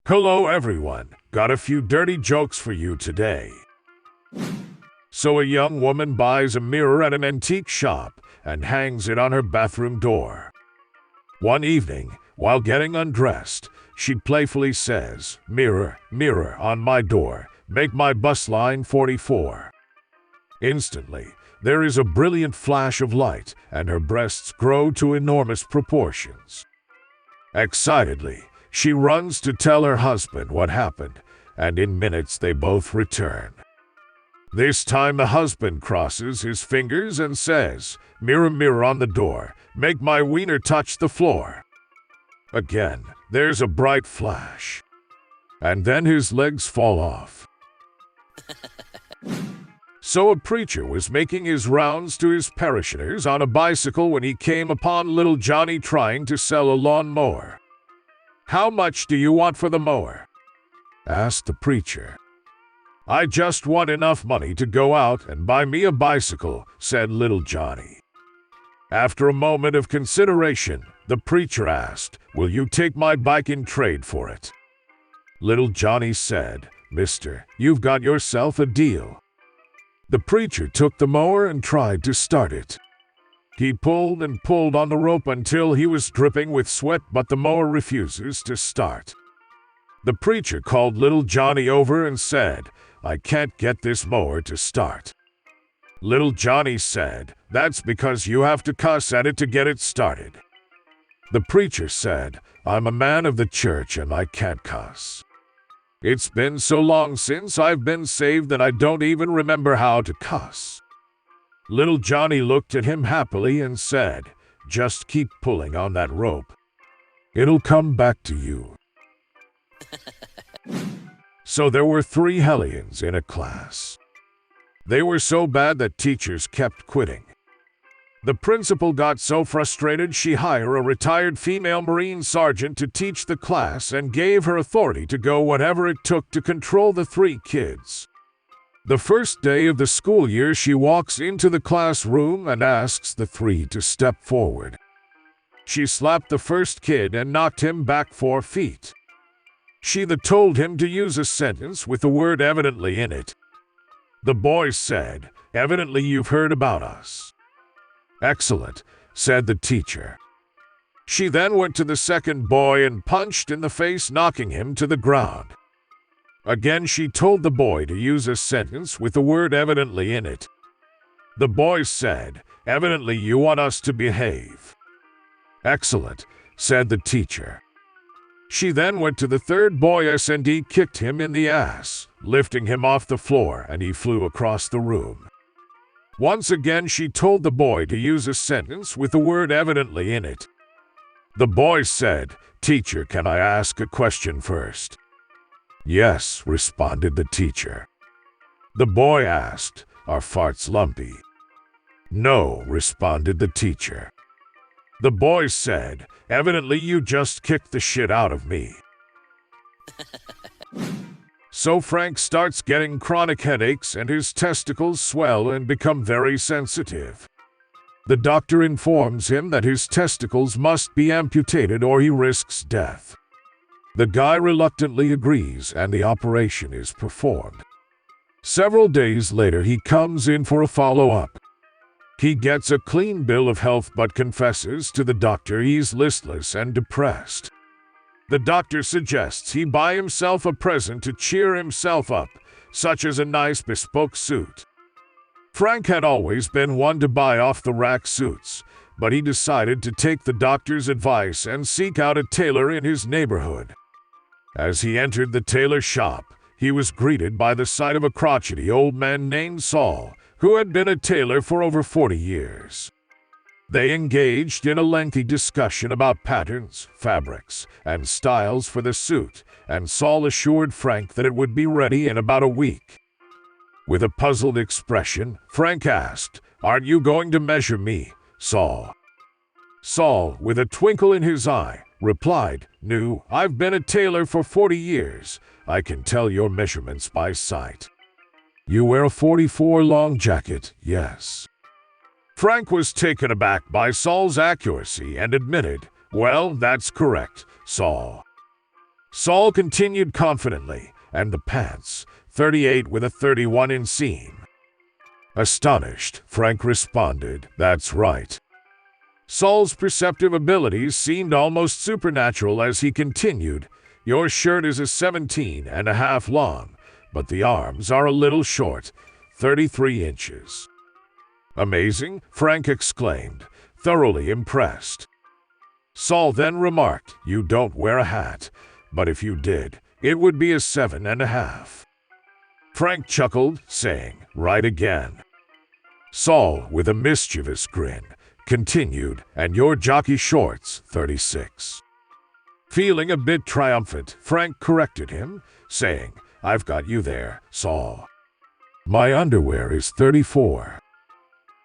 Hello everyone, got a few dirty jokes for you today. So a young woman buys a mirror at an antique shop and hangs it on her bathroom door. One evening, while getting undressed, she playfully says, "Mirror, mirror on my door, make my bus line 44. Instantly, there is a brilliant flash of light and her breasts grow to enormous proportions. Excitedly, she runs to tell her husband what happened, and in minutes they both return. This time the husband crosses his fingers and says, "Mirror, mirror on the door, make my wiener touch the floor." Again, there's a bright flash. And then his legs fall off. So a preacher was making his rounds to his parishioners on a bicycle when he came upon little Johnny trying to sell a lawn mower. "How much do you want for the mower?" asked the preacher. "I just want enough money to go out and buy me a bicycle," said little Johnny. After a moment of consideration, the preacher asked, "Will you take my bike in trade for it?" Little Johnny said, "Mister, you've got yourself a deal." The preacher took the mower and tried to start it. He pulled and pulled on the rope until he was dripping with sweat, but the mower refuses to start. The preacher called little Johnny over and said, "I can't get this mower to start." Little Johnny said, "That's because you have to cuss at it to get it started." The preacher said, "I'm a man of the church and I can't cuss. It's been so long since I've been saved that I don't even remember how to cuss." Little Johnny looked at him happily and said, "Just keep pulling on that rope. It'll come back to you." So there were 3 hellions in a class. They were so bad that teachers kept quitting. The principal got so frustrated she hired a retired female Marine sergeant to teach the class and gave her authority to go whatever it took to control the 3 kids. The first day of the school year, she walks into the classroom and asks the 3 to step forward. She slapped the first kid and knocked him back 4 feet. She then told him to use a sentence with the word "evidently" in it. The boy said, "Evidently you've heard about us." "Excellent," said the teacher. She then went to the second boy and punched in the face, knocking him to the ground. Again she told the boy to use a sentence with the word "evidently" in it. The boy said, "Evidently you want us to behave." "Excellent," said the teacher. She then went to the third boy and kicked him in the ass, lifting him off the floor, and he flew across the room. Once again she told the boy to use a sentence with the word "evidently" in it. The boy said, "Teacher, can I ask a question first?" "Yes," responded the teacher. The boy asked, "Are farts lumpy?" "No," responded the teacher. The boy said, "Evidently you just kicked the shit out of me." So Frank starts getting chronic headaches and his testicles swell and become very sensitive. The doctor informs him that his testicles must be amputated or he risks death. The guy reluctantly agrees and the operation is performed. Several days later he comes in for a follow-up. He gets a clean bill of health but confesses to the doctor he's listless and depressed. The doctor suggests he buy himself a present to cheer himself up, such as a nice bespoke suit. Frank had always been one to buy off-the-rack suits, but he decided to take the doctor's advice and seek out a tailor in his neighborhood. As he entered the tailor shop, he was greeted by the sight of a crotchety old man named Saul, who had been a tailor for over 40 years. They engaged in a lengthy discussion about patterns, fabrics, and styles for the suit, and Saul assured Frank that it would be ready in about a week. With a puzzled expression, Frank asked, "Aren't you going to measure me, Saul?" Saul, with a twinkle in his eye, replied, "No, I've been a tailor for 40 years. I can tell your measurements by sight." "You wear a 44 long jacket, yes?" Frank was taken aback by Saul's accuracy and admitted, "Well, that's correct, Saul." Saul continued confidently, and the pants, 38 with a 31 inseam. Astonished, Frank responded, "That's right." Saul's perceptive abilities seemed almost supernatural as he continued, "Your shirt is a 17 and a half long, but the arms are a little short, 33 inches. "Amazing," Frank exclaimed, thoroughly impressed. Saul then remarked, "You don't wear a hat, but if you did, it would be a 7.5. Frank chuckled, saying, "Right again." Saul, with a mischievous grin, continued, "And your jockey shorts, 36. Feeling a bit triumphant, Frank corrected him, saying, "I've got you there, Saul. My underwear is 34.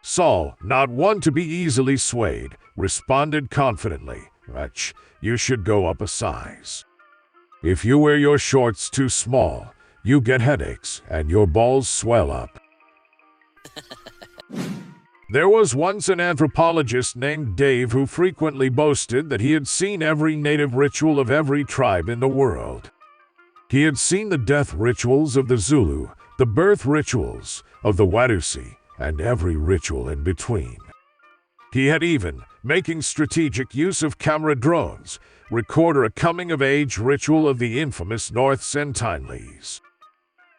Saul, not one to be easily swayed, responded confidently, "Wretch, you should go up a size. If you wear your shorts too small, you get headaches and your balls swell up." There was once an anthropologist named Dave who frequently boasted that he had seen every native ritual of every tribe in the world. He had seen the death rituals of the Zulu, the birth rituals of the Watusi, and every ritual in between. He had even, making strategic use of camera drones, recorded a coming-of-age ritual of the infamous North Sentinelese.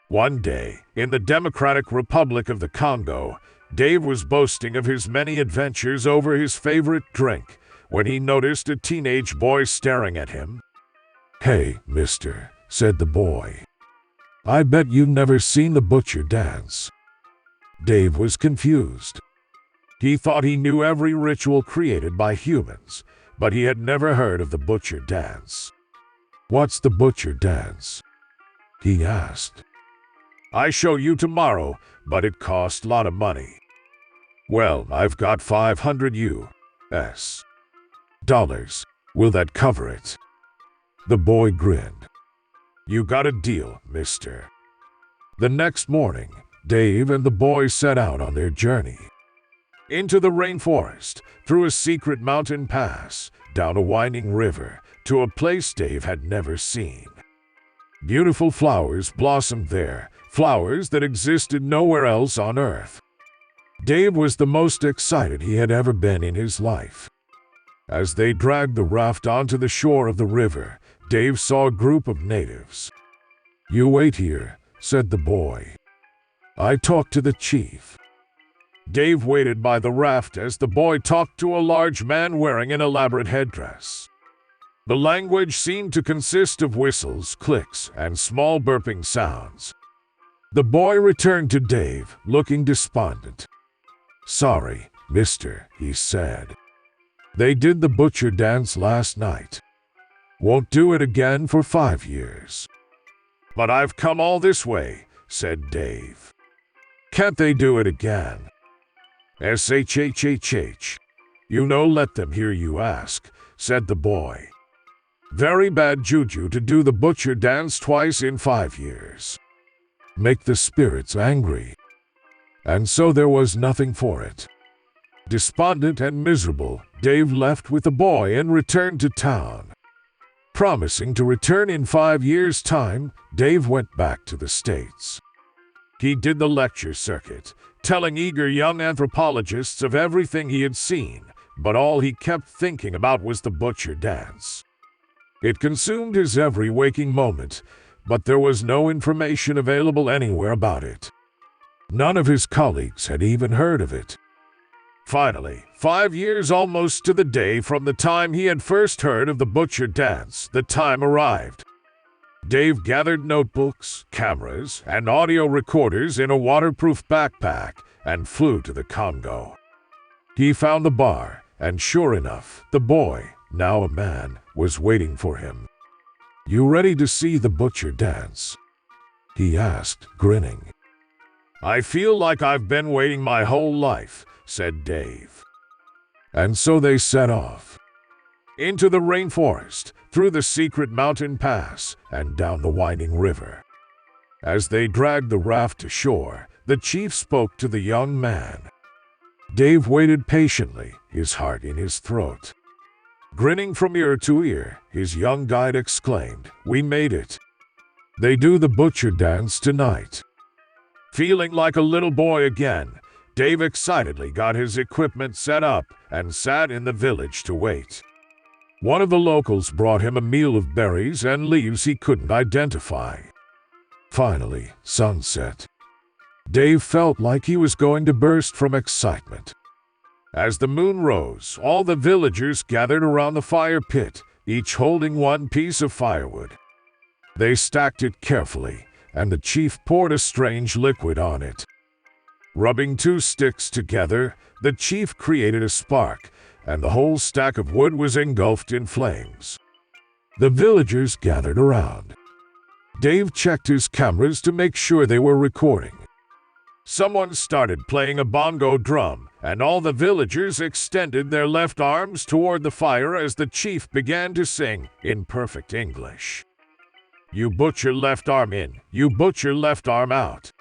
One day, in the Democratic Republic of the Congo, Dave was boasting of his many adventures over his favorite drink when he noticed a teenage boy staring at him. "Hey, mister," said the boy. "I bet you've never seen the butcher dance." Dave was confused. He thought he knew every ritual created by humans, but he had never heard of the butcher dance. "What's the butcher dance?" he asked. "I show you tomorrow, but it costs a lot of money." "Well, I've got $500 US. Will that cover it?" The boy grinned. "You got a deal, mister." The next morning, Dave and the boy set out on their journey. Into the rainforest, through a secret mountain pass, down a winding river, to a place Dave had never seen. Beautiful flowers blossomed there, flowers that existed nowhere else on Earth. Dave was the most excited he had ever been in his life. As they dragged the raft onto the shore of the river, Dave saw a group of natives. "You wait here," said the boy. "I talked to the chief." Dave waited by the raft as the boy talked to a large man wearing an elaborate headdress. The language seemed to consist of whistles, clicks, and small burping sounds. The boy returned to Dave, looking despondent. "Sorry, mister," he said. "They did the butcher dance last night. Won't do it again for 5 years." "But I've come all this way," said Dave. "Can't they do it again?" "Shh. You know, let them hear you ask," said the boy. "Very bad juju to do the butcher dance twice in 5 years. Make the spirits angry." And so there was nothing for it. Despondent and miserable, Dave left with the boy and returned to town. Promising to return in 5 years' time, Dave went back to the States. He did the lecture circuit, telling eager young anthropologists of everything he had seen, but all he kept thinking about was the butcher dance. It consumed his every waking moment, but there was no information available anywhere about it. None of his colleagues had even heard of it. Finally, 5 years almost to the day from the time he had first heard of the butcher dance, the time arrived. Dave gathered notebooks, cameras, and audio recorders in a waterproof backpack and flew to the Congo. He found the bar, and sure enough, the boy, now a man, was waiting for him. "You ready to see the butcher dance?" he asked, grinning. "I feel like I've been waiting my whole life," said Dave. And so they set off. Into the rainforest, through the secret mountain pass, and down the winding river. As they dragged the raft to shore, the chief spoke to the young man. Dave waited patiently, his heart in his throat. Grinning from ear to ear, his young guide exclaimed, "We made it! They do the butcher dance tonight." Feeling like a little boy again, Dave excitedly got his equipment set up and sat in the village to wait. One of the locals brought him a meal of berries and leaves he couldn't identify. Finally, sunset. Dave felt like he was going to burst from excitement. As the moon rose, all the villagers gathered around the fire pit, each holding one piece of firewood. They stacked it carefully, and the chief poured a strange liquid on it. Rubbing two sticks together, the chief created a spark, and the whole stack of wood was engulfed in flames. The villagers gathered around. Dave checked his cameras to make sure they were recording. Someone started playing a bongo drum, and all the villagers extended their left arms toward the fire as the chief began to sing in perfect English. "You butcher left arm in, you butcher left arm out."